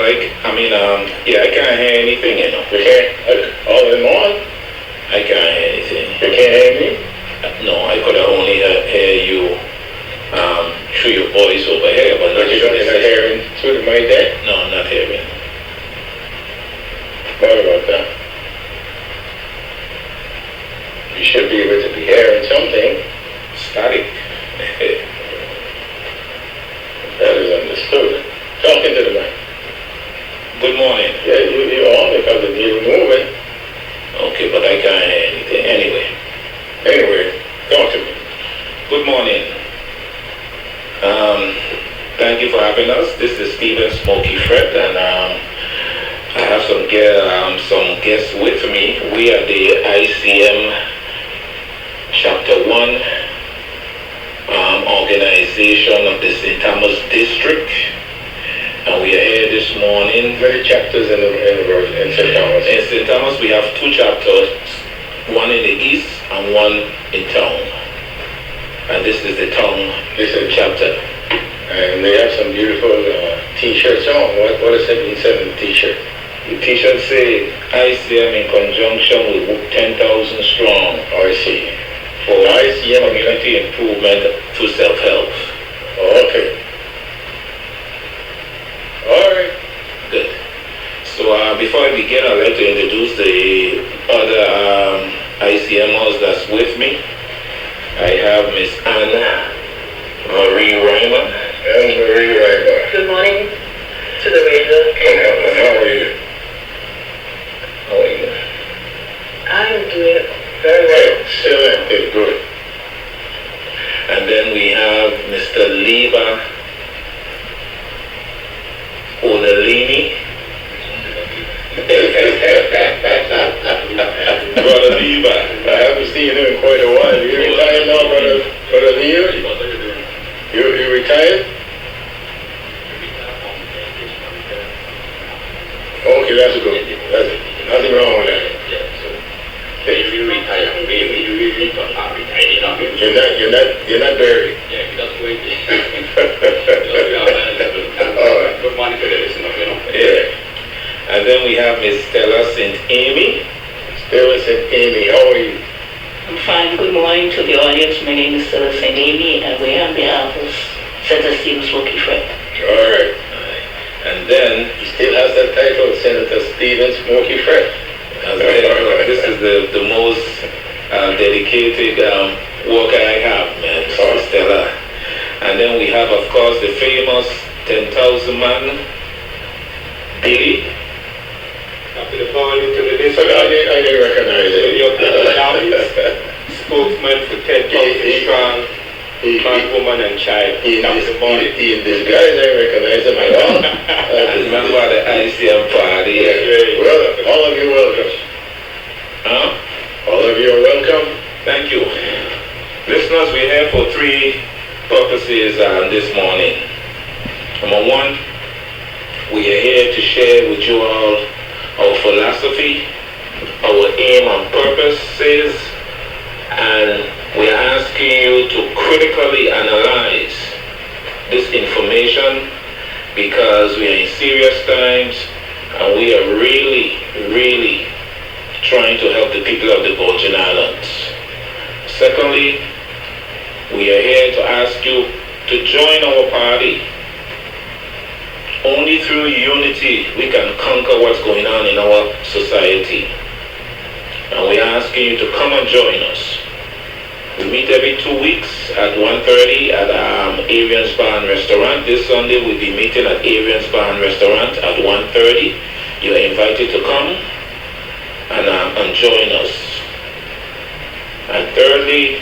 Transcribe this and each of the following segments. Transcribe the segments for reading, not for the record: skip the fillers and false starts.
I can't hear anything, you know. You can't, all in on? I can't hear anything. You can't hear me? No, I could only hear you through your voice over here, but But you're not hearing through the mic there? No, I'm not hearing. What about that? You should be able to be hearing something. Static. That is understood. Talking to the mic. Good morning. Yeah, you're on because you're moving. Okay, but I can't hear anything. Anyway, talk to me. Good morning. Thank you for having us. This is Stephen Smokey Fred, and I have some guests with me. We are the ICM Chapter 1 organization of the St. Thomas District, and we are here this morning. Many chapters in St. Thomas. In St. Thomas, we have 2 chapters, one in the east and one in town. And this is the town chapter. And they have some beautiful t-shirts on. What does it mean, in the t-shirt? The t-shirt say ICM in conjunction with 10,000 strong. I see. For ICM community improvement through self-help. Oh, okay. All right. Good. So before I begin, I'd like to introduce the other ICMers that's with me. I have Miss Anna Marie Reimer. Anna Marie Reimer. Good morning to the radio. How are you? How are you? I'm doing very well. Excellent. Good. And then we have Mr. Leva Olalini. Brother Leva. I haven't seen you in quite a while. You retired now, Brother Leva? You retired? Okay, that's good. That's nothing wrong with that. If you retire, you are retired. You're not buried. Yeah, he doesn't wait. All right. Good morning to the listener, you know. Yeah. And then we have Miss Stella St. Amy. Stella St. Amy, how are you? I'm fine. Good morning to the audience. My name is Stella St. Amy, and we're on behalf of Senator Stephen Smokey Fred. All right. And then He still has that title, Senator Stephen Smokey Fred. this is the most dedicated worker I have, man, Stella. And then we have, of course, the famous 10,000 man, Billy. After the power to the district, I didn't recognize it. Spokesman for 10,000 strong, man, woman, and child. In disguise, I recognize him at all. Remember the ICM party? Well, all of you welcome. Huh? All of you are welcome. Thank you. Listeners, we're here for 3 purposes this morning. Number 1, we are here to share with you all our philosophy, our aim and purposes, and we are asking you to critically analyze this information because we are in serious times and we are really trying to help the people of the Virgin Islands. Secondly, we are here to ask you to join our party. Only through unity we can conquer what's going on in our society. And we are asking you to come and join us. We meet every 2 weeks at 1:30 at Arian's Bar and Restaurant. This Sunday we'll be meeting at Arian's Bar and Restaurant at 1:30. You are invited to come and join us. And thirdly,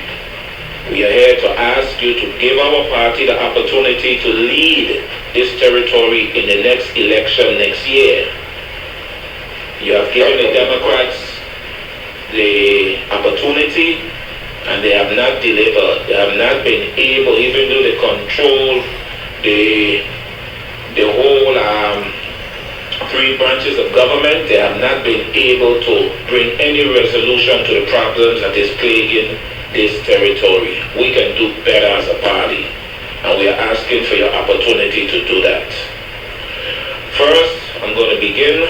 we are here to ask you to give our party the opportunity to lead this territory in the next election next year. You have given the Democrats the opportunity and they have not delivered. They have not been able, even though they control the whole 3 branches of government, they have not been able to bring any resolution to the problems that is plaguing this territory. We can do better as a party, and we are asking for your opportunity to do that. First, I'm going to begin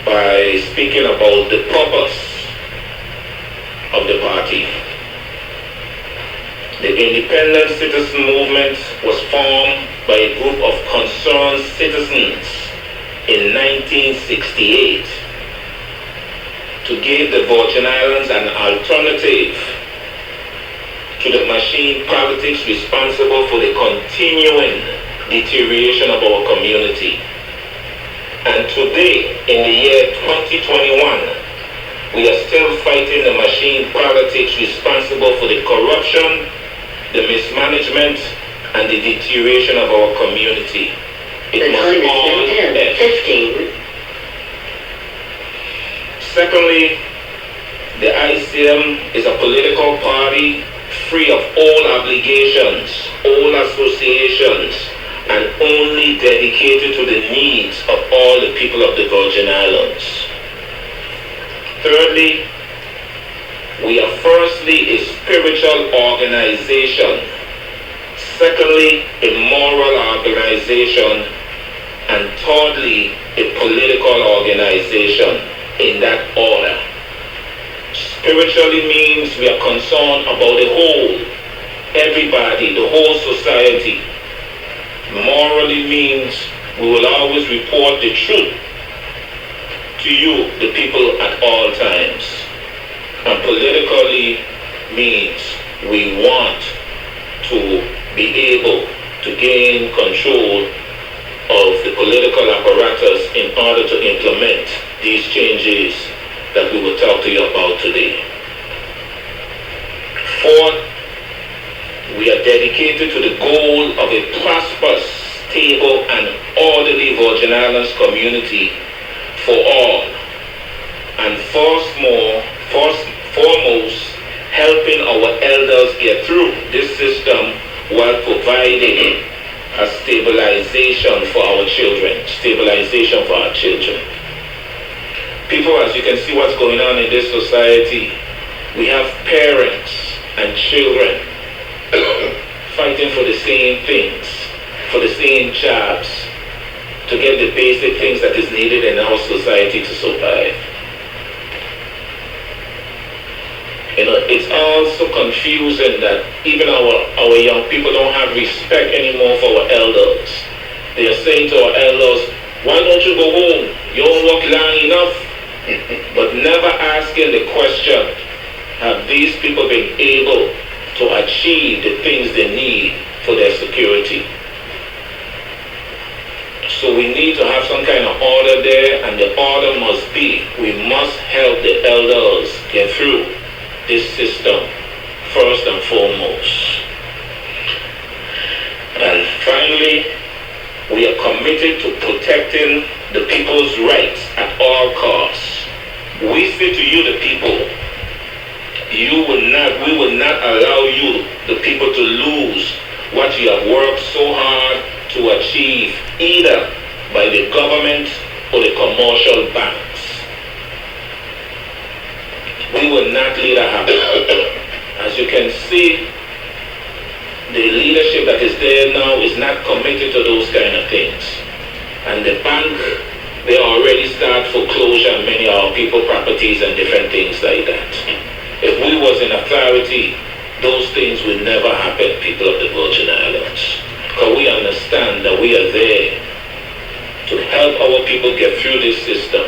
by speaking about the purpose of the party. The Independent Citizen Movement was formed by a group of concerned citizens in 1968 to give the Virgin Islands an alternative to the machine politics responsible for the continuing deterioration of our community. And today, in the year 2021, we are still fighting the machine politics responsible for the corruption, the mismanagement, and the deterioration of our community. It must all end. 15. Secondly, the ICM is a political party free of all obligations, all associations, and only dedicated to the needs of all the people of the Virgin Islands. Thirdly, we are firstly a spiritual organization, secondly, a moral organization, and thirdly, a political organization, in that order. Spiritually means we are concerned about the whole, everybody, the whole society. Morally means we will always report the truth to you, the people, at all times. And politically means we want to be able to gain control of the political apparatus in order to implement these changes that we will talk to you about today. Fourth, we are dedicated to the goal of a prosperous, stable, and orderly Virgin Islands community for all. And foremost, helping our elders get through this system while providing a stabilization for our children. People, as you can see what's going on in this society, we have parents and children fighting for the same things, for the same jobs, to get the basic things that is needed in our society to survive. You know, it's also confusing that even our young people don't have respect anymore for our elders. They are saying to our elders, why don't you go home? You don't work long enough. But never asking the question, have these people been able to achieve the things they need for their security? So we need to have some kind of order there, and the order must be, we must help the elders get through this system first and foremost. And finally, we are committed to protecting the people's rights at all costs. We say to you, the people, we will not allow you, the people, to lose what you have worked so hard to achieve, either by the government or the commercial banks. We will not let that happen. As you can see, the leadership that is there now is not committed to those kind of things. And the bank, they already start foreclosure on many of our people properties and different things like that. If we was in authority, those things would never happen, people of the Virgin Islands. Because we understand that we are there to help our people get through this system.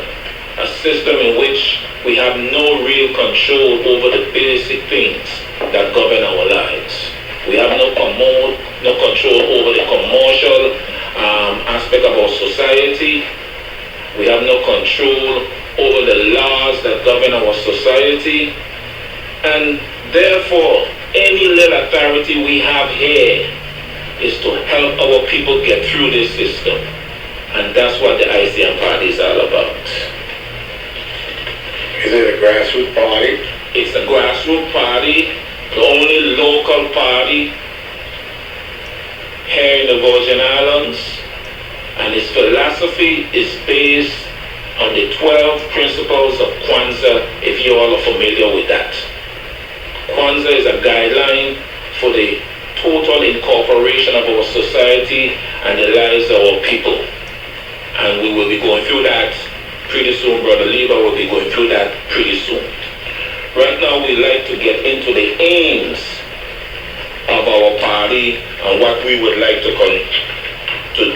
A system in which we have no real control over the basic things that govern our lives. We have no control over the commercial aspect of our society. We have no control over the laws that govern our society. And therefore, any little authority we have here is to help our people get through this system. And that's what the ICM party is all about. Is it a grassroots party? It's a grassroots party, the only local party here in the Virgin Islands. And its philosophy is based on the 12 principles of Kwanzaa, if you all are familiar with that. Kwanzaa is a guideline for the total incorporation of our society and the lives of our people. And we will be going through that pretty soon. Brother Lever will be going through that pretty soon. Right now, we'd like to get into the aims of our party and what we would like to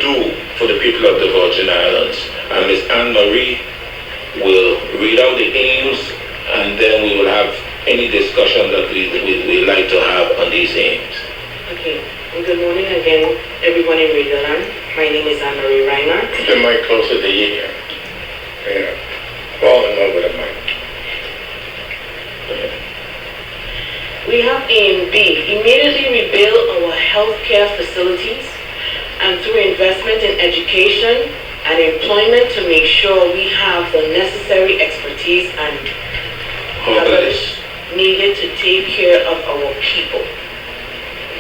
do for the people of the Virgin Islands. And Ms. Anne-Marie will read out the aims, and then we will have any discussion that we'd like to have on these aims. Okay. Well, good morning again, everyone in Radio Land. My name is Anne-Marie Reimer. Keep the mic closer to you. Fall in love with the mic. We have aim B, immediately rebuild our healthcare facilities and through investment in education and employment to make sure we have the necessary expertise and capabilities needed to take care of our people.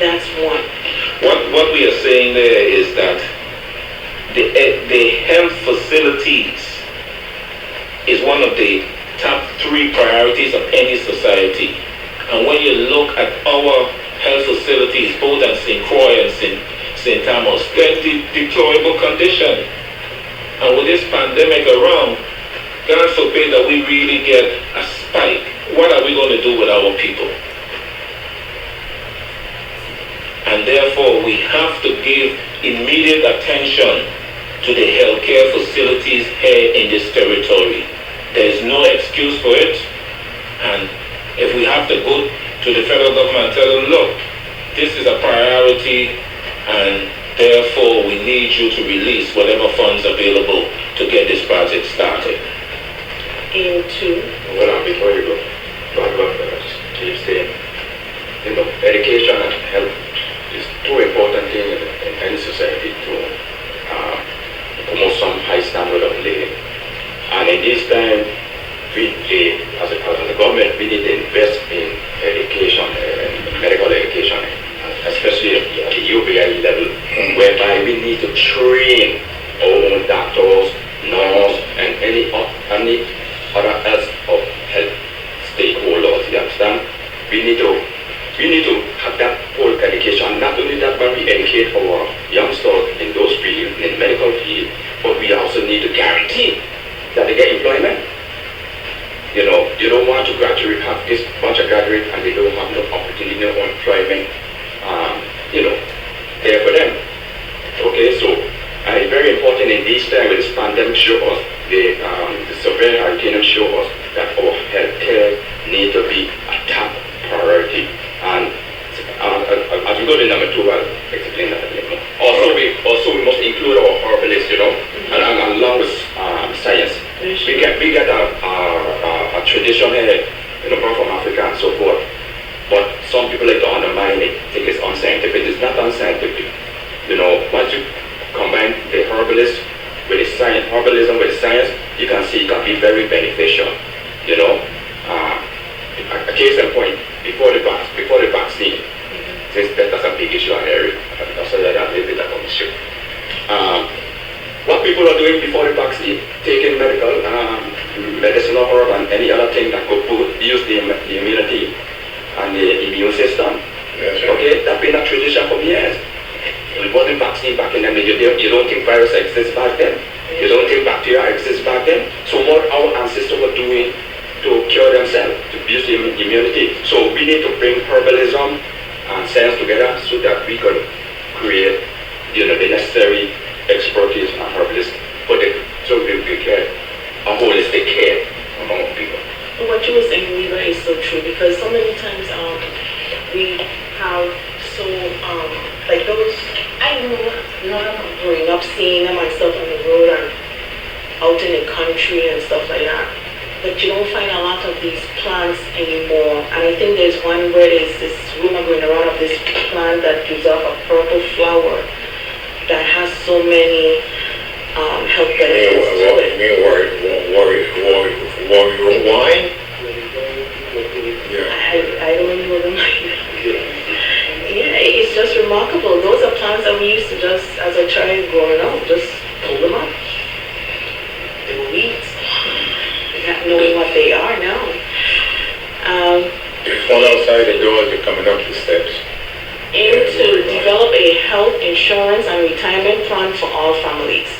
That's one. What we are saying there is that the health facilities is one of the top 3 priorities of any society. And when you look at our health facilities, both at St. Croix and St. Thomas, they're in deplorable condition. And with this pandemic around, God forbid that we really get a spike. What are we going to do with our people? And therefore, we have to give immediate attention to the healthcare facilities here in this territory. There is no excuse for it. And if we have to go to the federal government and tell them, look, this is a priority, and therefore we need you to release whatever funds available to get this project started. Aim 2. Well, before you go, keep saying, education and health is 2 important things in any society to promote some high standard of living. And in this time, as a government, we need to invest in education, medical education, especially at the UBI level, whereby we need to train our own doctors, nurses, and any other else of health stakeholders. You understand? We need to have that whole education. Not only that, but we educate our youngsters in those fields, in medical field, but we also need to guarantee that they get employment. You don't want to graduate, have this bunch of graduates and they don't have no opportunity, no employment, there for them. Okay, so it's very important in this time with this pandemic show us, the severe hurricane show us that our healthcare need to be a top priority. And as we go to number 2, I'll explain that a little more. Also, we must include our herbalists, and along with science. We get a tradition here, brought from Africa and so forth. But some people like to undermine it, think it's unscientific. It's not unscientific. Once you combine the herbalism with the science, you can see it can be very beneficial. A case in point, before the vaccine, since that's a big issue area, I'll say that a little bit of an issue. What people are doing before the vaccine, taking medicinal herb and any other thing that could use the immunity and the immune system. Yes, okay, that's been a tradition for years. It wasn't vaccine back in the day. You don't think virus exists back then. You don't think bacteria exists back then. So what our ancestors were doing to cure themselves, to boost immunity. So we need to bring herbalism and science together so that we could create the necessary expertise and herbalists so we get a holistic care among people. What you were saying, Lever, is so true because so many times we have like those, I know growing up seeing them and stuff on the road and out in the country and stuff like that. But you don't find a lot of these plants anymore. And I think there's one where there's this rumor going around of this plant that gives off a purple flower that has so many health benefits to it. Warrior wine? Yeah. I don't know them. Yeah, it's just remarkable. Those are plants that we used to just, as a child growing up, just pull them up. They were weeds. Not knowing what they are now. There's one outside the door as you're coming up the steps. Aim to develop a health insurance and retirement plan for all families.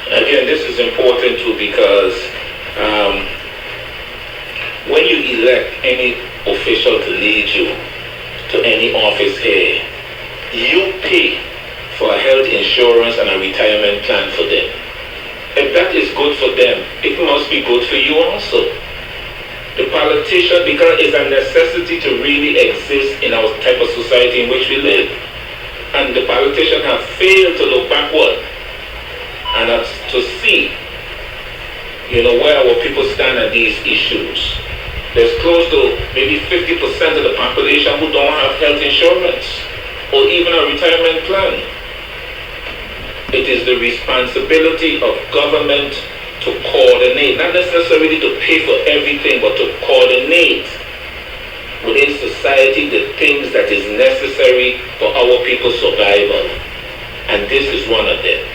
Again, this is important too because when you elect any official to lead you to any office here, you pay for a health insurance and a retirement plan for them. If that is good for them, it must be good for you also. The politician, because it's a necessity to really exist in our type of society in which we live. And the politicians have failed to look backward and to see, where our people stand on these issues. There's close to maybe 50% of the population who don't have health insurance or even a retirement plan. It is the responsibility of government to coordinate, not necessarily to pay for everything, but to coordinate within society the things that is necessary for our people's survival. And this is one of them.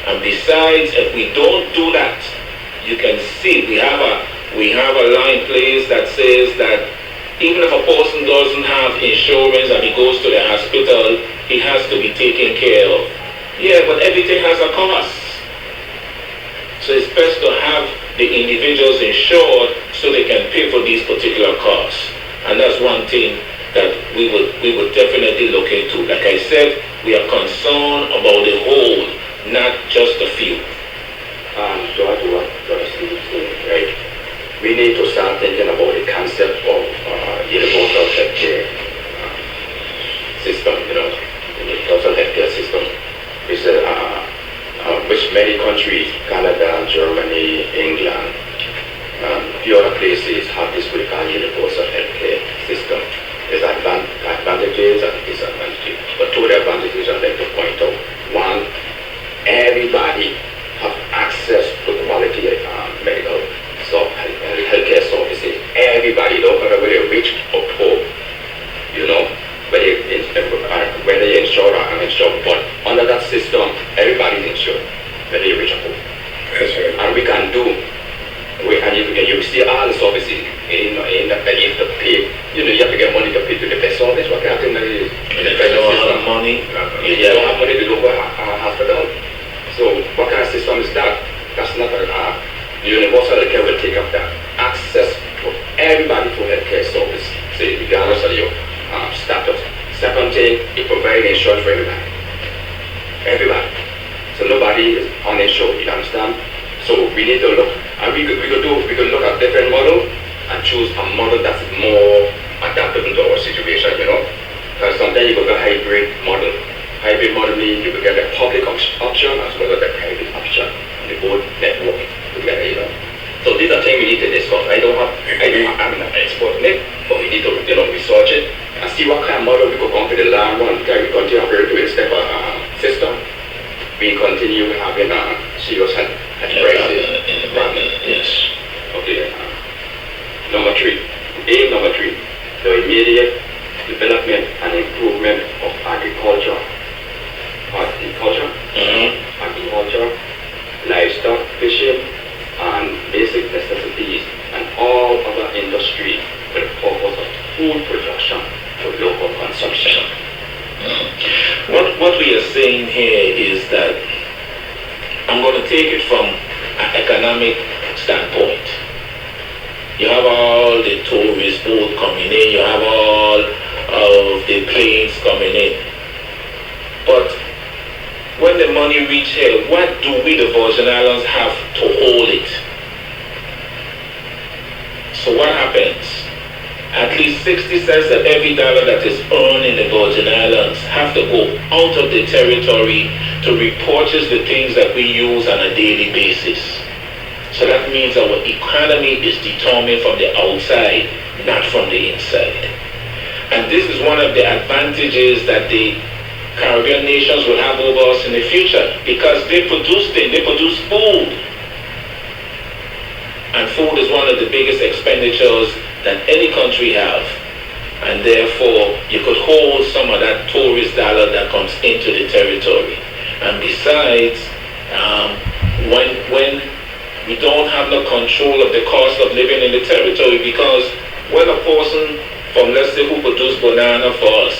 And besides, if we don't do that, you can see we have a law in place that says that even if a person doesn't have insurance and he goes to the hospital, he has to be taken care of. Yeah, but everything has a cost. So it's best to have the individuals insured so they can pay for these particular costs. And that's one thing that we would definitely look into. Like I said, we are concerned about the whole, not just a few. To add to what Brother Steve is saying, right? We need to start thinking about the concept of universal healthcare system, universal healthcare system, which many countries, Canada, Germany, England, a few other places have this what we call universal healthcare system. There's advantages and disadvantages. But two of the advantages I'd like to point out. One, everybody have access to quality medical healthcare services. Everybody, no matter whether rich or poor, whether you're insured or uninsured. But under that system, everybody's insured, whether you're rich or poor. That's right. And we can do, and you see all the services in that you have to pay. You have to get money to pay to the best service. What kind of thing that is? If you don't have money, you don't have money to go to a hospital. So what kind of system is that? That's not universal healthcare will take up that. Access for everybody to healthcare service, say regardless of your status. Second thing, it provides insurance for everybody. Everybody. So nobody is uninsured, you understand? So we need to look, and we could look at different models and choose a model that's more adaptable to our situation, Because sometimes you go to hybrid model. Hybrid model means you will get a public option as well as a private option. And they both network together, So these are things we need to discuss. I'm not an expert in it, but we need to, research it and see what kind of model we could come to the long run. Can we continue to do this type of system? We continue having serious health crisis. yes. Okay. Aim number three, the immediate development and improvement of agriculture, livestock, fishing, and basic necessities, and all other industries for the purpose of food production for local consumption. What we are saying here is that I'm going to take it from an economic standpoint. You have all the tourist boat coming in, you have all of the planes coming in. But when the money reaches here, what do we, the Virgin Islands, have to hold it? So what happens? At least 60 cents of every dollar that is earned in the Virgin Islands have to go out of the territory to repurchase the things that we use on a daily basis. So that means our economy is determined from the outside, not from the inside. And this is one of the advantages that the Caribbean nations will have over us in the future, because they produce things, they produce food. And food is one of the biggest expenditures that any country have. And therefore, you could hold some of that tourist dollar that comes into the territory. And besides, when we don't have no control of the cost of living in the territory, because when a person from, let's say, who produce banana for us,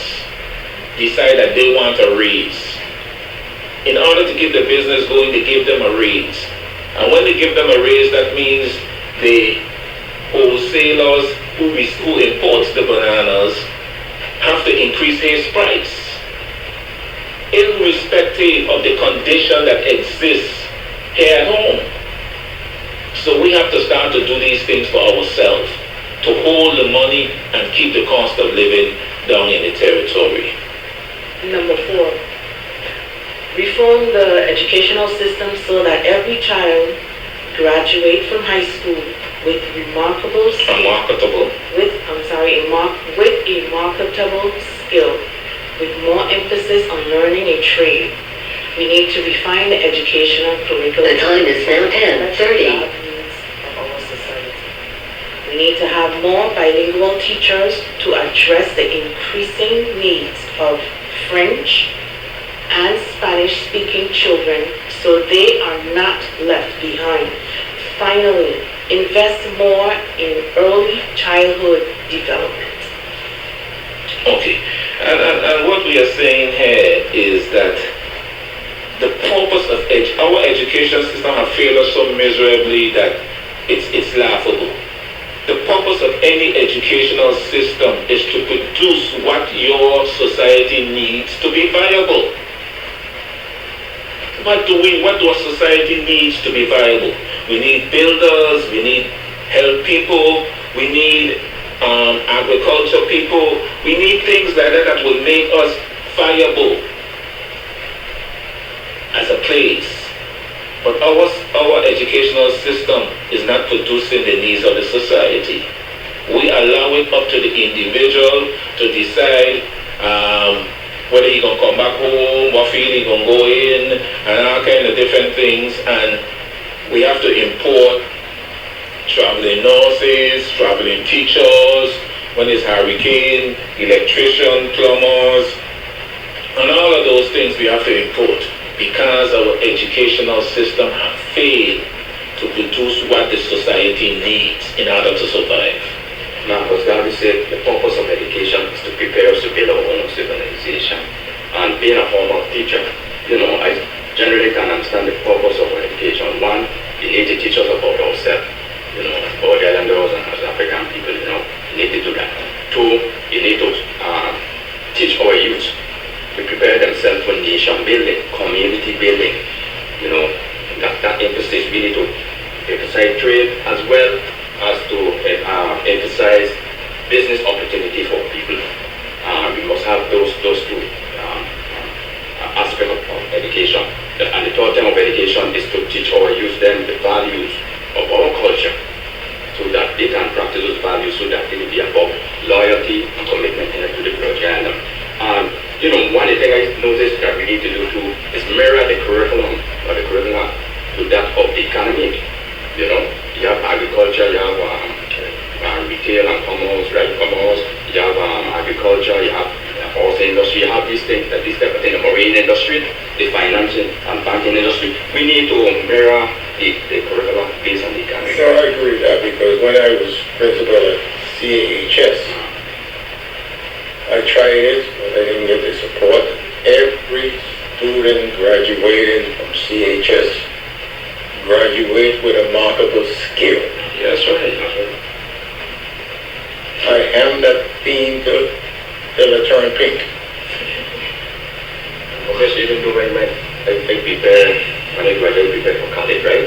decide that they want a raise, In order to keep the business going, they give them a raise. And when they give them a raise, that means the wholesalers who imports the bananas have to increase his price, irrespective of the condition that exists here at home. So we have to start to do these things for ourselves, to hold the money and keep the cost of living down in the territory. Number 4, reform the educational system so that every child graduate from high school with remarkable skill, with a marketable skill, with more emphasis on learning a trade. We need to refine the educational curriculum. The time is now 10:30. We need to have more bilingual teachers to address the increasing needs of French and Spanish-speaking children so they are not left behind. Finally, invest more in early childhood development. Okay, and what we are saying here is that the purpose of our education system has failed us so miserably that it's laughable. The purpose of any educational system is to produce what your society needs to be viable. What do our society needs to be viable? We need builders, we need health people, we need agriculture people, we need things like that will make us viable as a place. But our educational system is not producing the needs of the society. We allow it up to the individual to decide whether he's going to come back home, what field he's going to go in, and all kind of different things. And we have to import traveling nurses, traveling teachers, when it's hurricane, electrician, plumbers, and all of those things we have to import because our educational system has failed to produce what the society needs in order to survive. Now, as Gary said, the purpose of education is to prepare us to build our own civilization. And being a former teacher, I generally can understand the purpose of our education. One, you need to teach us about ourselves, about the islanders and as African people, you need to do that. Two, you need to teach our youth to prepare themselves for nation building, community building. That emphasis, we need to emphasize trade as well as to emphasize business opportunity for people. We must have those two aspects of education. And the third term of education is to teach our youth them the values of our culture so that they can practice those values so that they will be about loyalty and commitment to the project. One thing I noticed that we need to do too is mirror the curriculum to that of the economy. You have agriculture, you have retail and commerce, you have agriculture, you have horse industry, you have these things, this type of thing, the marine industry, the financial and banking industry. We need to mirror the curriculum based on the economy. No, I agree with that because when I was principal at CAHS, I tried it, but I didn't get the support. Every student graduating from CHS graduate with a marketable skill. Yeah, that's right. I am that theme till I turn pink. Because even though I prepared, when I graduated for college, right?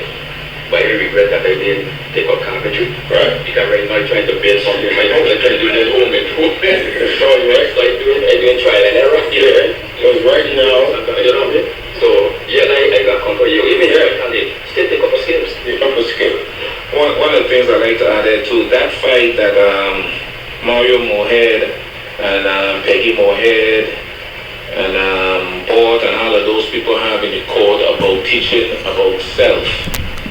But I regret that I didn't take up carpentry. Right. Because right now I'm trying to build something in my house. I'm trying to do this home improvement. That's all right. So I'm doing trial and error. Because right now, So, I got control you. Even if I college, still take up a skills. the upper skill. One of the things I like to add there too, that fight that Mario Moorhead and Peggy Moorhead and Bort and all of those people have in the court about teaching about self,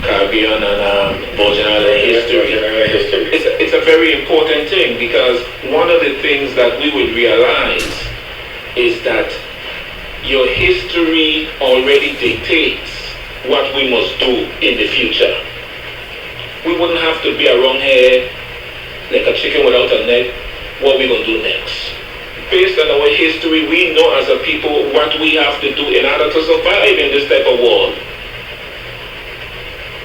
Caribbean and Virgin Island history. It's a very important thing because one of the things that we would realize is that your history already dictates what we must do in the future. We wouldn't have to be around here like a chicken without a neck. What we going to do next? based on our history, we know as a people what we have to do in order to survive in this type of world.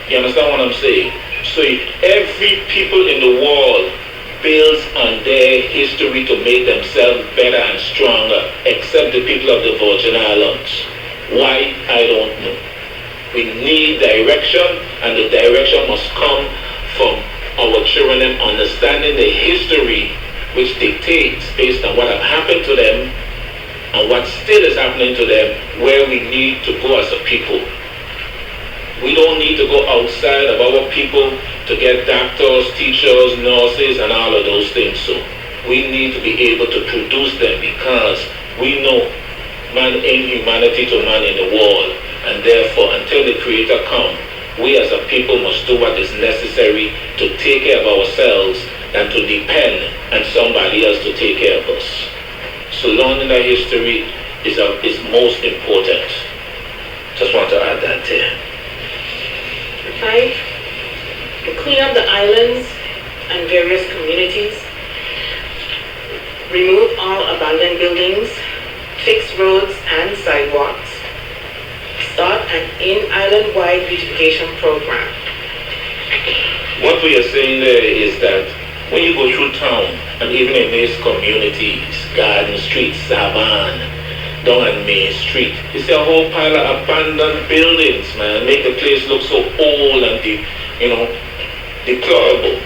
You understand what I'm saying? So every people in the world builds on their history to make themselves better and stronger, except the people of the Virgin Islands. Why? I don't know. We need direction, and the direction must come from our children understanding the history which dictates based on what have happened to them and what still is happening to them, where we need to go as a people. We don't need to go outside of our people to get doctors, teachers, nurses, and all of those things. So we need to be able to produce them, because we know man ain't humanity to man in the world, and therefore until the Creator come, we as a people must do what is necessary to take care of ourselves and to depend on somebody else to take care of us. So learning our history is most important. Just want to add that there. 5, to clean up the islands and various communities, remove all abandoned buildings, fix roads and sidewalks, start an in-island-wide beautification program. What we are saying there is that when you go through town, and even in these communities, Garden Street, Savan, down on Main Street, you see a whole pile of abandoned buildings, man. Make the place look so old and deplorable.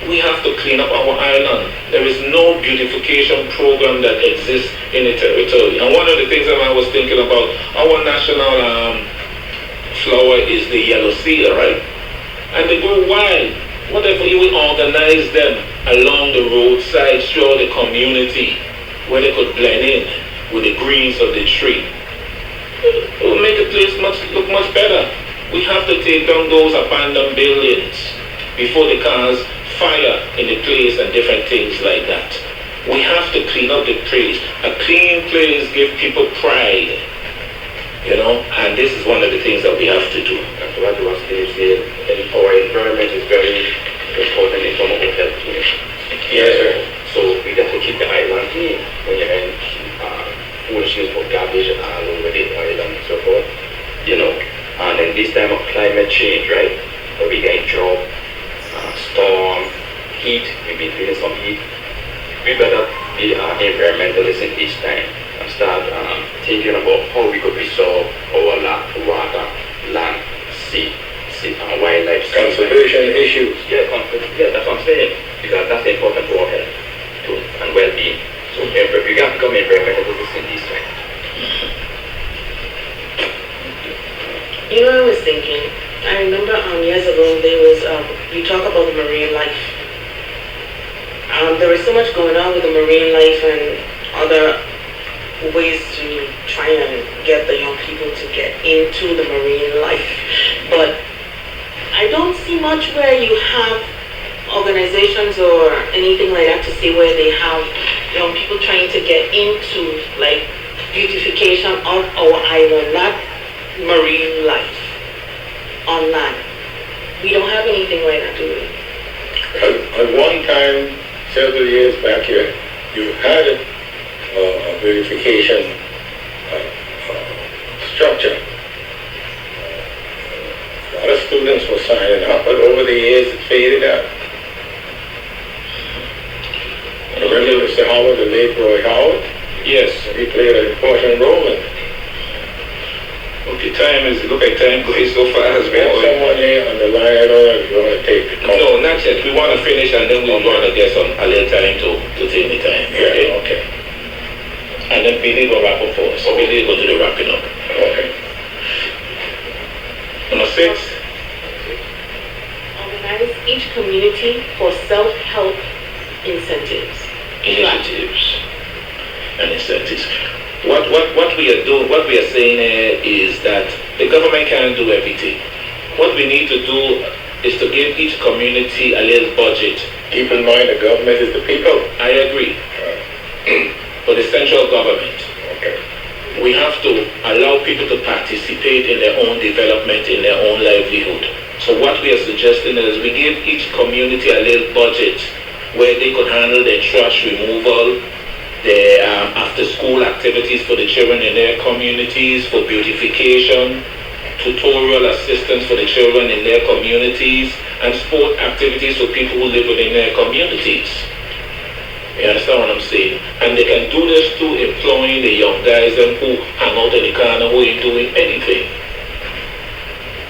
We have to clean up our island. There is no beautification program that exists in the territory. And one of the things that I was thinking about, our national flower is the yellow cedar, right? And they go wild. What if we would organize them along the roadside throughout the community, where they could blend in with the greens of the tree? It will make the place look much better. We have to take down those abandoned buildings before they cause fire in the place and different things like that. We have to clean up the place. A clean place gives people pride, and this is one of the things that we have to do. That's what I was saying. Our environment is very important in terms of health. Yes, sir. So we got to keep the island clean. When you're in foolishness for garbage all over the island and so forth, And in this time of climate change, right, where we get drought, storm, heat, we've been feeling some heat. We better be environmentalists in this time and start thinking about how we could preserve our water, land, sea, wildlife. Conservation issues. Yeah, that's what I'm saying. Because that's important to our health too, and well-being. So we got to become environmentalists in this time. I was thinking, I remember years ago there was, you talk about the marine life. There was so much going on with the marine life and other ways to try and get the young people to get into the marine life. But I don't see much where you have organizations or anything like that to see where they have young people trying to get into like beautification of our island, not marine life on land. We don't have anything like that, do we? At one time, several years back here, you had a beautification structure. A lot of students were signing up, but over the years it faded out. Remember Mr. Howard, the late Roy Howard? Yes. He played an important role in it. Okay, look at time going so fast. We have someone here on the line. I don't know if you want to take the call. No, not yet. We want to finish and then we're going to get a little time to take the time. Yeah, okay. And then Billy will wrap up for us. So Billy will do the wrapping up. Okay. Number 6. Organize each community for self-help incentives. Initiatives and incentives. What we are doing, what we are saying here is that the government can't do everything. What we need to do is to give each community a little budget. Keep in mind the government is the people. I agree. For the central government, Okay. we have to allow people to participate in their own development, in their own livelihood. So what we are suggesting is we give each community a little budget where they could handle their trash removal, the after-school activities for the children in their communities, for beautification, tutorial assistance for the children in their communities, and sport activities for people who live within their communities. You understand what I'm saying? And they can do this through employing the young guys and who hang out in the corner who ain't doing anything.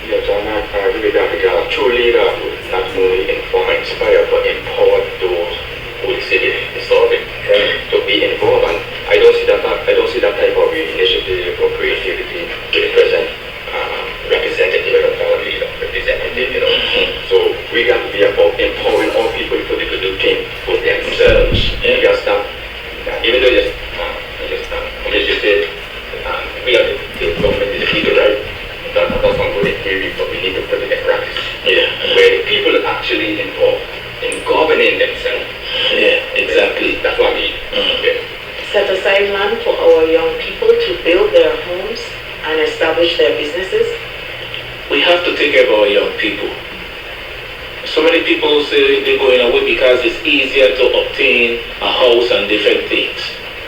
Yes, and I agree with that because true leader would not only inform and inspire, but empower those who is serving to be involved. And I don't see that type of initiative or creativity to the present representative of our leader, representative, you know. So we got to be about empowering all people so they could do things for themselves. We got to stop, even though just said, we are the government is the people, right? That's not good in theory, but we need to put it in practice. Yeah. Where the people are actually involved in governing themselves. Yeah, exactly. That's what I mean. Yeah. Set aside land for our young people to build their homes and establish their businesses. We have to take care of our young people. So many people say they're going away because it's easier to obtain a house and different things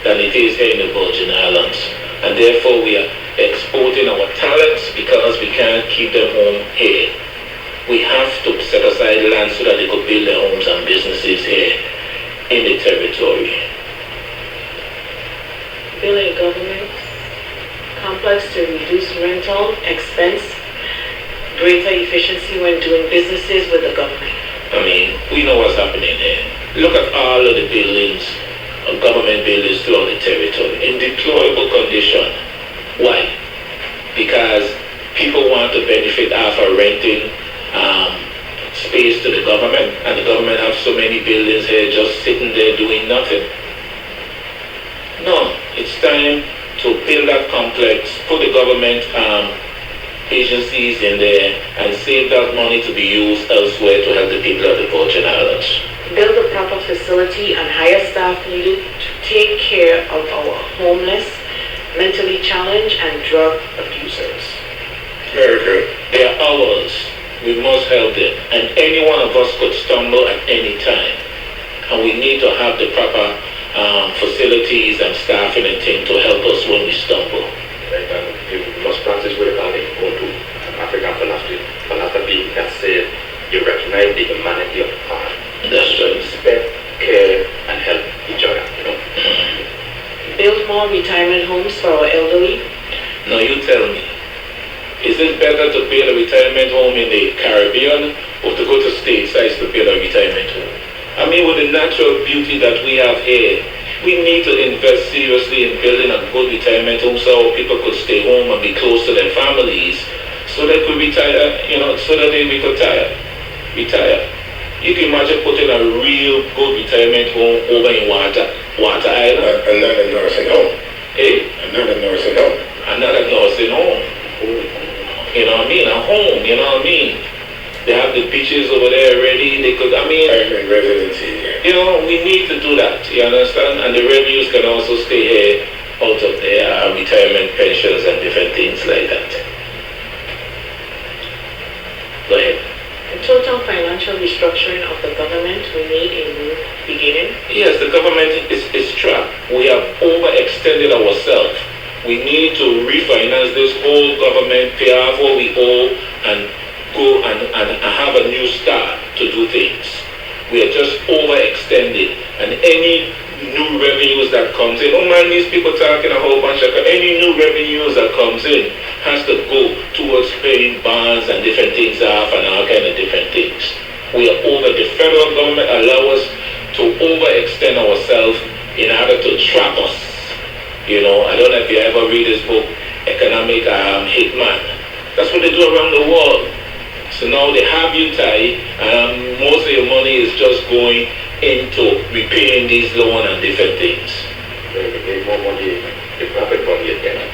than it is here in the Virgin Islands. And therefore we are exporting our talents because we can't keep them home here. We have to set aside land so that they could build their homes and businesses here in the territory. Build a government complex to reduce rental expense, greater efficiency when doing businesses with the government. I mean, we know what's happening here. Look at all of the buildings, government buildings throughout the territory in deployable condition. Why? Because people want to benefit off of renting space to the government, and the government have so many buildings here just sitting there doing nothing. No, it's time to build that complex, put the government agencies in there, and save that money to be used elsewhere to help the people of the Virgin Islands. Build a proper facility and hire staff needed to take care of our homeless, mentally challenged, and drug abusers. Very good. They are ours. We must help them. And any one of us could stumble at any time. And we need to have the proper facilities and staffing and things to help us when we stumble. Right, and you must practice what they go to African philosophy that says you recognize the humanity of man. That's right. Respect, care, and help each other, you know. Build more retirement homes for our elderly. Now you tell me, is it better to build a retirement home in the Caribbean or to go to stateside to build a retirement home? I mean, with the natural beauty that we have here, we need to invest seriously in building a good retirement home so our people could stay home and be close to their families so they could retire, you know, so that they retire. You can imagine putting a real good retirement home over in Water Island. Another nursing home. Eh? Another nursing home. Another nursing home. You know what I mean? A home, you know what I mean? They have the beaches over there already. They could, I mean, Private residency here. you know, we need to do that, you understand? And the revenues can also stay here out of their retirement pensions and different things like that. Go ahead. In total financial restructuring of the government, we need a new beginning. Yes, the government is trapped. We have overextended ourselves. We need to refinance this whole government, pay off what we owe, and go and have a new start to do things. We are just overextended, and any new revenues that comes in, oh man, these people talking a whole bunch of, any new revenues that comes in has to go towards paying bonds and different things off and all kind of different things. We are over, the federal government allow us to overextend ourselves in order to trap us. You know, I don't know if you ever read this book, Economic Hitman. That's what they do around the world. So now they have you tied, and most of your money is just going into repaying these loans and different things. They make more money, the profit from your tenant.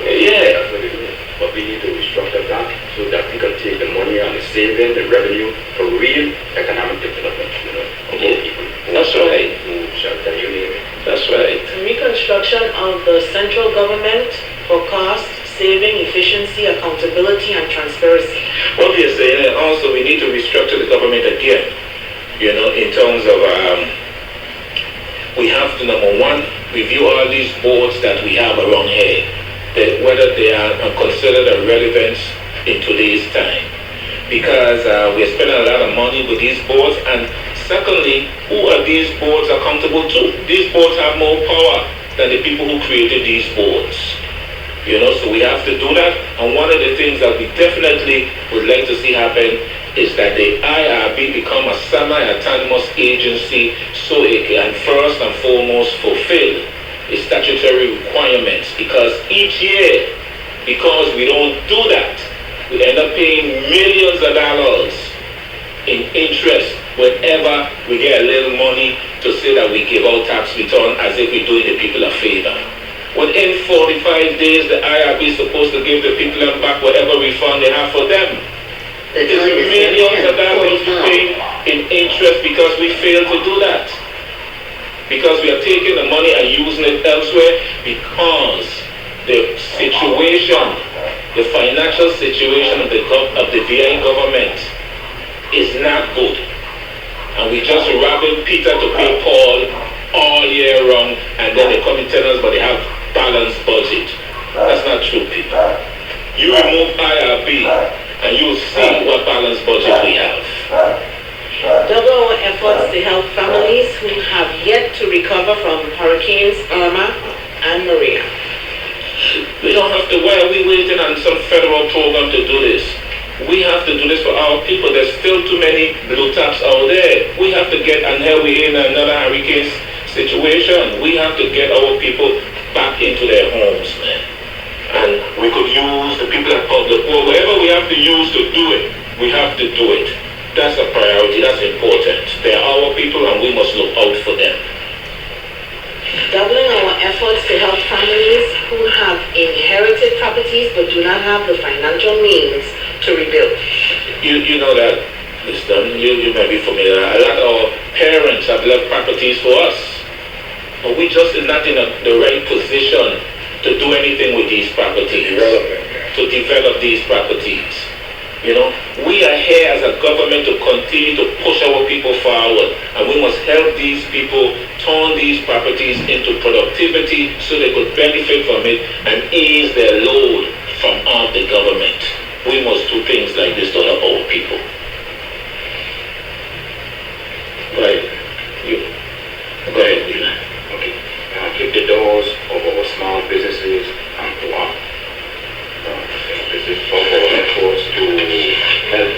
Yeah. That's what it is. But we need to restructure that so that we can take the money and the saving, the revenue for real economic development, you know, of all people. That's right. Food, shelter, you name it. That's right. Reconstruction of the central government for cost, saving, efficiency, accountability, and transparency. Obviously, and also we need to restructure the government again. You know, in terms of, we have to, number one, review all these boards that we have around here, whether they are considered a relevance in today's time. Because we're spending a lot of money with these boards, and secondly, who are these boards accountable to? These boards have more power than the people who created these boards. So we have to do that. And one of the things that we definitely would like to see happen is that the IRB become a semi-autonomous agency so it can first and foremost fulfill its statutory requirements. Because each year, because we don't do that, we end up paying millions of dollars in interest whenever we get a little money to say that we give out tax return as if we're doing the people a favor. Within 45 days, the IRB is supposed to give the people back whatever refund they have for them. It's millions of dollars we pay in interest because we fail to do that. Because we are taking the money and using it elsewhere because the situation, the financial situation of the VI government is not good. And we just robbing Peter to pay Paul all year round, and then they come and tell us but they have balanced budget. That's not true, people. You remove IRB and you'll see what balanced budget we have. Double our efforts to help families who have yet to recover from Hurricanes Irma and Maria. We don't have to. Why are we waiting on some federal program to do this? We have to do this for our people. There's still too many blue taps out there. We have to get, and here we're in another hurricane situation. We have to get our people back into their homes, man. And we could use the people at public, or whatever we have to use to do it, we have to do it. That's a priority, that's important. They're our people and we must look out for them. Doubling our efforts to help families who have inherited properties but do not have the financial means to rebuild. You know that, listen, you may be familiar. A lot of our parents have left properties for us. But we just are not in the right position to do anything with these properties, to develop these properties. We are here as a government to continue to push our people forward, and we must help these people turn these properties into productivity so they could benefit from it and ease their load from off the government. We must do things like this to help our people. Right. Go ahead, Leland. Okay. Keep the doors of our small businesses locked. This is for our efforts to help.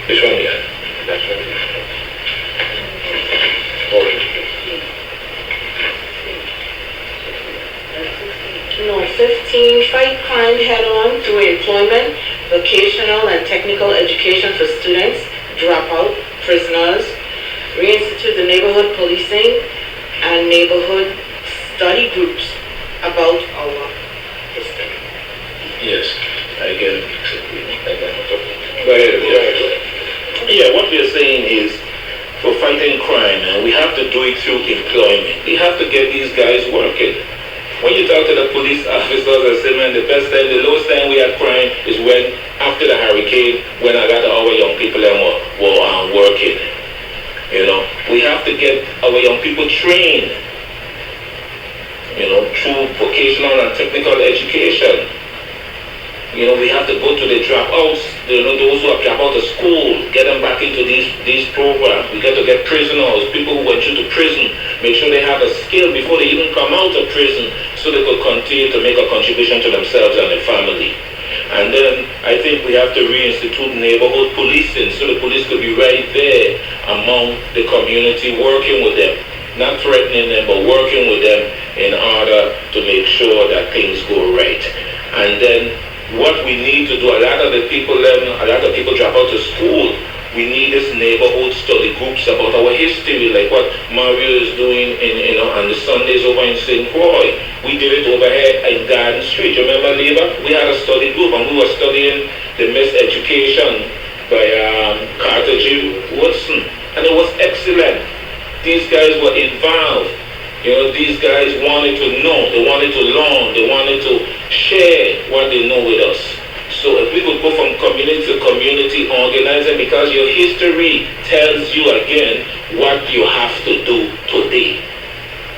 Which one we have? That's right. No, 15, fight crime head-on through employment, vocational and technical education for students, dropout, prisoners, reinstitute the neighborhood policing and neighborhood study groups about our history. Yes, I get it. Go ahead. Yeah, what we are saying is, for fighting crime, and we have to do it through employment. We have to get these guys working. When you talk to the police officers, they say, man, the lowest time we had crime is when, after the hurricane, when a lot of our young people were working. We have to get our young people trained, through vocational and technical education. We have to go to the dropouts, those who have dropped out of school, get them back into these programs. We got to get prisoners, people who went through to prison, make sure they have a skill before they even come out of prison so they could continue to make a contribution to themselves and their family. And then I think we have to reinstitute neighborhood policing so the police could be right there among the community, working with them, not threatening them, but working with them in order to make sure that things go right. And then what we need to do, a lot of people drop out of school. We need this neighborhood study groups about our history, like what Mario is doing on the Sundays over in St. Croix. We did it over here in Garden Street. You remember, Lever? We had a study group and we were studying the miseducation by Carter G. Woodson, and it was excellent. These guys were involved. These guys wanted to know, they wanted to learn, they wanted to share what they know with us. So if we could go from community to community organizing, because your history tells you again what you have to do today.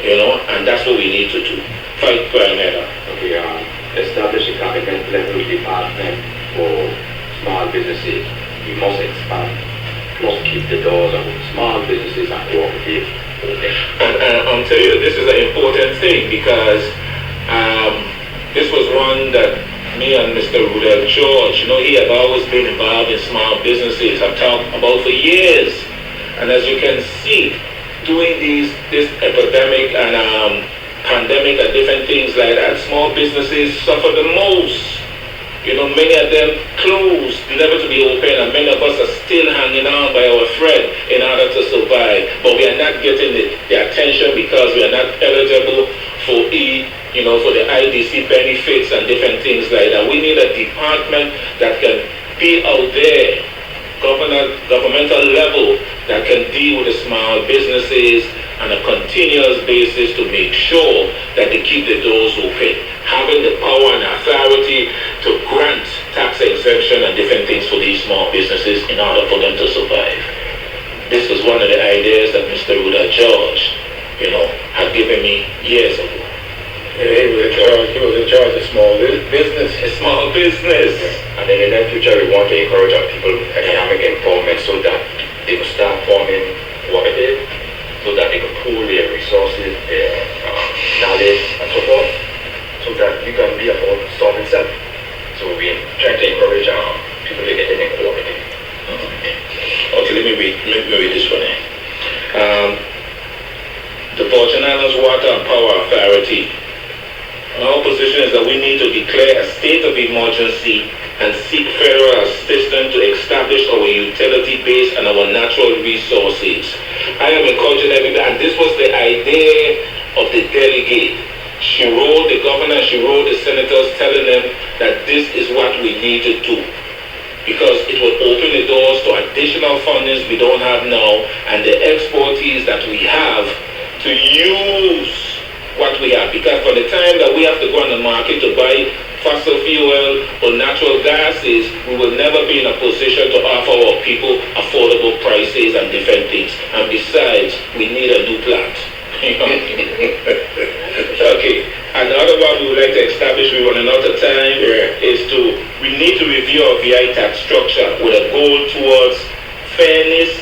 and that's what we need to do. Fight crime head. Okay, establish a cabinet level department for small businesses. We must expand, must keep the doors of small businesses and cooperatives open. And I'll tell you, this is an important thing because this was one that me and Mr. Rudel George, he had always been involved in small businesses. I've talked about for years. And as you can see, doing this epidemic and pandemic and different things like that, small businesses suffer the most. Many of them closed, never to be open, and many of us are still hanging on by our thread in order to survive. But we are not getting the attention because we are not eligible for for the IDC benefits and different things like that. We need a department that can be out there, governmental level, that can deal with the small businesses on a continuous basis to make sure that they keep the doors open, having the power and authority to grant tax exemption and different things for these small businesses in order for them to survive. This is one of the ideas that Mr. Ruda George, had given me years ago. Yeah, he was in charge of small business. A small business. And then in the future, we want to encourage our people with economic empowerment so that they could start forming cooperatives, so that they could pool their resources, their knowledge, and so forth, so that you can be a whole solving self. So we're trying to encourage people to get in a cooperative. Okay, let me read this one. The Virgin Islands Water and Power Authority. Our position is that we need to declare a state of emergency and seek federal assistance to establish our utility base and our natural resources. I am encouraging everybody, and this was the idea of the delegate. She wrote the governor, she wrote the senators telling them that this is what we need to do. Because it will open the doors to additional fundings we don't have now and the expertise that we have to use what we have, because for the time that we have to go on the market to buy fossil fuel or natural gases, we will never be in a position to offer our people affordable prices and different things. And besides, we need a new plant. Okay, another one we would like to establish, we're running out of time, is we need to review our VI tax structure with a goal towards fairness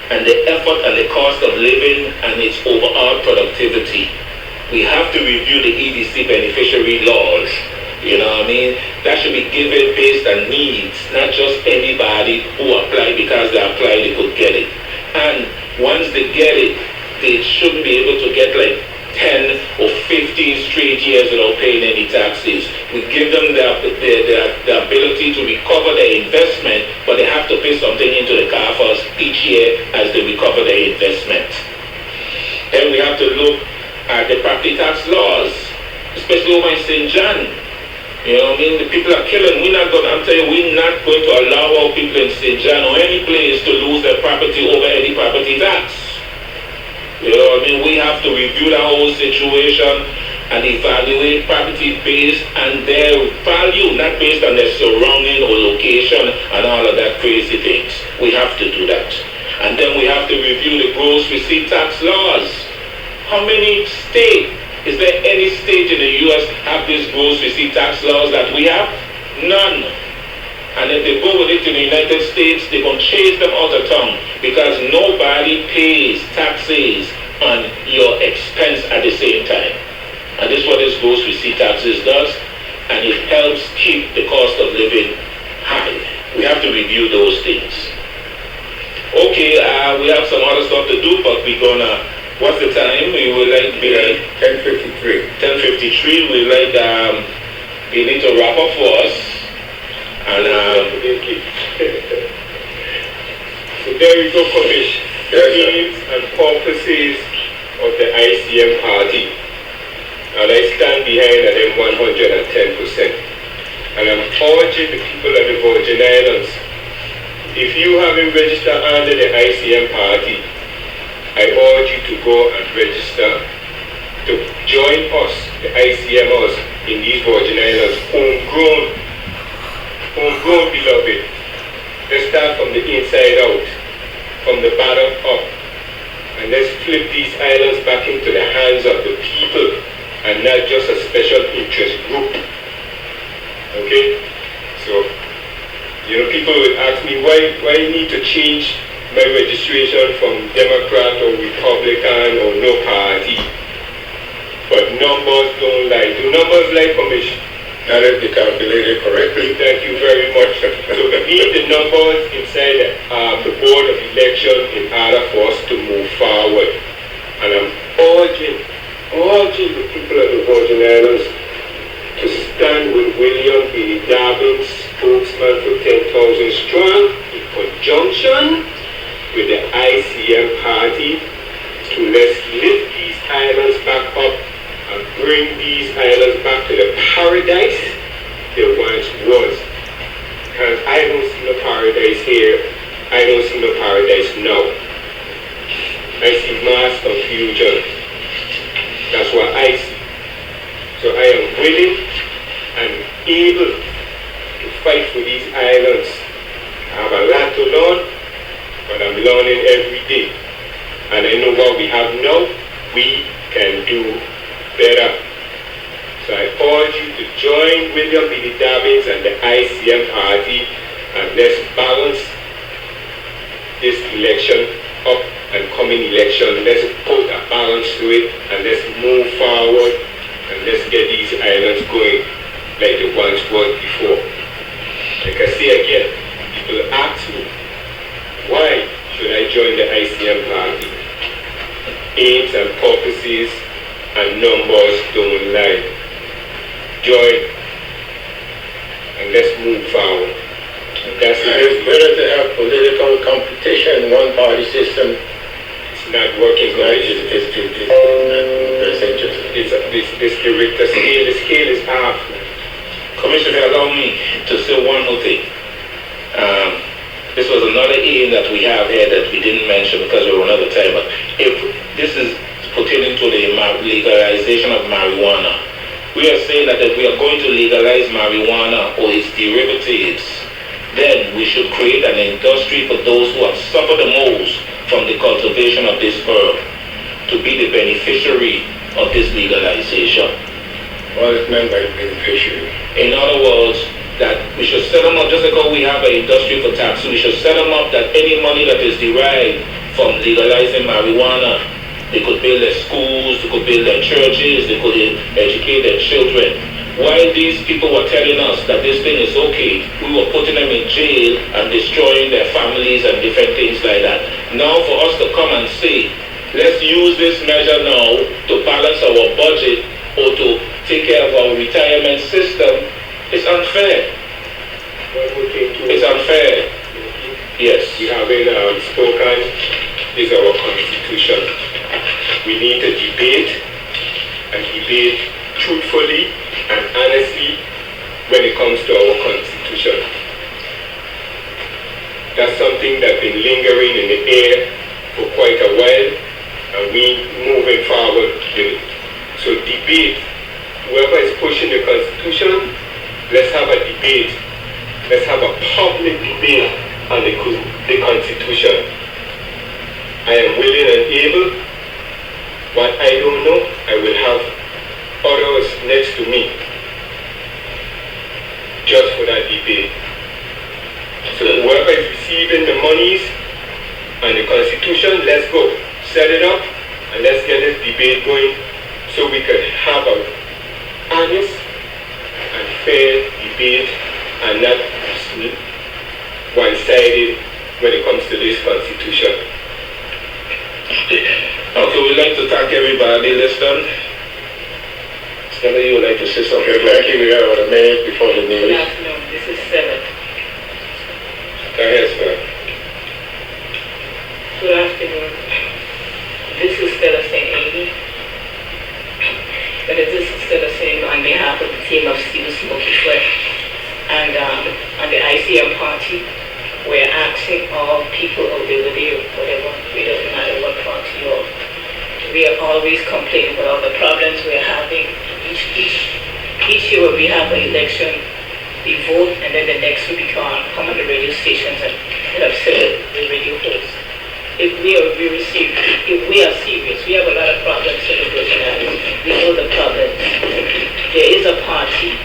and the effort and the cost of living and its overall productivity. We have to review the EDC beneficiary laws. That should be given based on needs, not just anybody who apply because they apply, they could get it. And once they get it, they shouldn't be able to get like 10 or 15 straight years without paying any taxes. We give them the ability to recover their investment, but they have to pay something into the coffers each year as they recover their investment. Then we have to look at the property tax laws, especially over in St. John. The people are killing. We're not going to allow our people in St. John or any place to lose their property over any property tax. We have to review the whole situation and evaluate property based on their value, not based on their surrounding or location and all of that crazy things. We have to do that. And then we have to review the gross receipt tax laws. How many states, is there any state in the U.S. have these gross receipt tax laws that we have? None. And if they go with it in the United States, they're going to chase them out of town because nobody pays taxes on your expense at the same time. And this is what this gross receipt taxes does, and it helps keep the cost of living high. We have to review those things. Okay, we have some other stuff to do, but we're gonna, what's the time? We would like to be like 10:53. 10:53. We like we need to wrap up for us. And so there we go, Commission. The aims and purposes of the ICM party. And I stand behind them 110%. And I'm urging the people of the Virgin Islands, if you haven't registered under the ICM party, I urge you to go and register to join us, the ICMers in these Virgin Islands, homegrown beloved. Let's start from the inside out, from the bottom up, and let's flip these islands back into the hands of the people and not just a special interest group. Okay? So, people would ask me why you need to change my registration from Democrat or Republican or no party. But numbers don't lie. Do numbers lie, Commission? Not if they calculated correctly. Thank you very much. So we need the numbers inside the Board of Election in order for us to move forward. And I'm urging the people of the Virgin Islands to stand with William B. Dobbins, spokesman for 10,000 Strong, in conjunction with the ICM party to let's lift these islands back up and bring these islands back to the paradise they once was. Because I don't see no paradise here. I don't see no paradise now. I see mass confusion. That's what I see. So I am willing and able to fight for these islands. I have a lot to learn, but I'm learning every day. And I know what we have now, we can do better. So I urge you to join William B. Dobbins and the ICM party, and let's balance this election up and coming election. Let's put a balance to it, and let's move forward, and let's get these islands going like the ones was before. Like I say again, people ask me, why should I join the ICM party? Aims and purposes and numbers don't lie. Join, and let's move forward. And that's It's better to have political competition, one party system. it's not working. It's not best interest. The scale is half. Commissioner, allow me to say one more thing. This was another aim that we have here that we didn't mention because we were out of time. But if this is pertaining to the legalization of marijuana, we are saying that if we are going to legalize marijuana or its derivatives, then we should create an industry for those who have suffered the most from the cultivation of this herb to be the beneficiary of this legalization. What is meant by beneficiary? In other words, that we should set them up, just like how we have an industry for taxi, we should set them up that any money that is derived from legalizing marijuana, they could build their schools, they could build their churches, they could educate their children. While these people were telling us that this thing is okay, we were putting them in jail and destroying their families and different things like that. Now for us to come and say, let's use this measure now to balance our budget or to take care of our retirement system, it's unfair. It's unfair. Yes. We haven't spoken, is our constitution. We need to debate and debate truthfully and honestly when it comes to our constitution. That's something that's been lingering in the air for quite a while, and we moving forward with it. So debate, whoever is pushing the constitution, let's have a debate. Let's have a public debate on the constitution. I am willing and able. What I don't know, I will have others next to me just for that debate. So whoever is receiving the monies and the constitution, let's go. Set it up and let's get this debate going so we can have an honest and fair debate and not one-sided when it comes to this constitution. Okay, we'd like to thank everybody listening. Stella, you would like to say something? Okay, thank you. We have about a minute before the Good news. afternoon, this is Stella. Go ahead, sir. Good afternoon. This is Stella St. Amy. And this is Stella saying on behalf of the team of Steve Smoky Fleck and the ICM party, we're asking all people out there with you, whatever, it doesn't matter what party you're, we are always complaining about all the problems we're having. Each year when we have an election, we vote and then the next week we come on the radio stations and upset the radio host. if we are very serious, we have a lot of problems in the Virgin Islands. We know the problems. There is a party,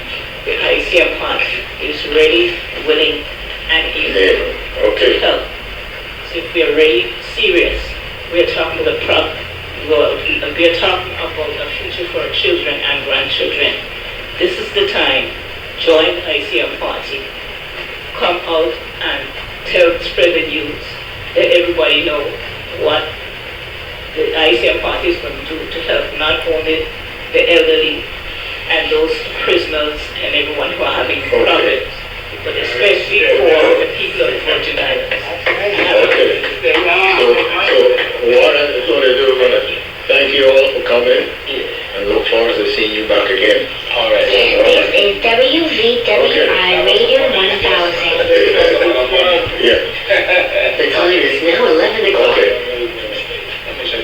the ICM party is ready, willing, and able to help. So if we are really serious, we are talking about we are talking about a future for our children and grandchildren. This is the time. Join ICM party. Come out and spread the news. Let everybody know what the ICM party is going to do to help not only the elderly and those prisoners and everyone who are having problems, but especially for the people of the Virgin Islands. Okay. So what I'm going to do, we're going to thank you all for coming and look forward to seeing you back again. All right. This is WVWI Radio 1000. Yeah.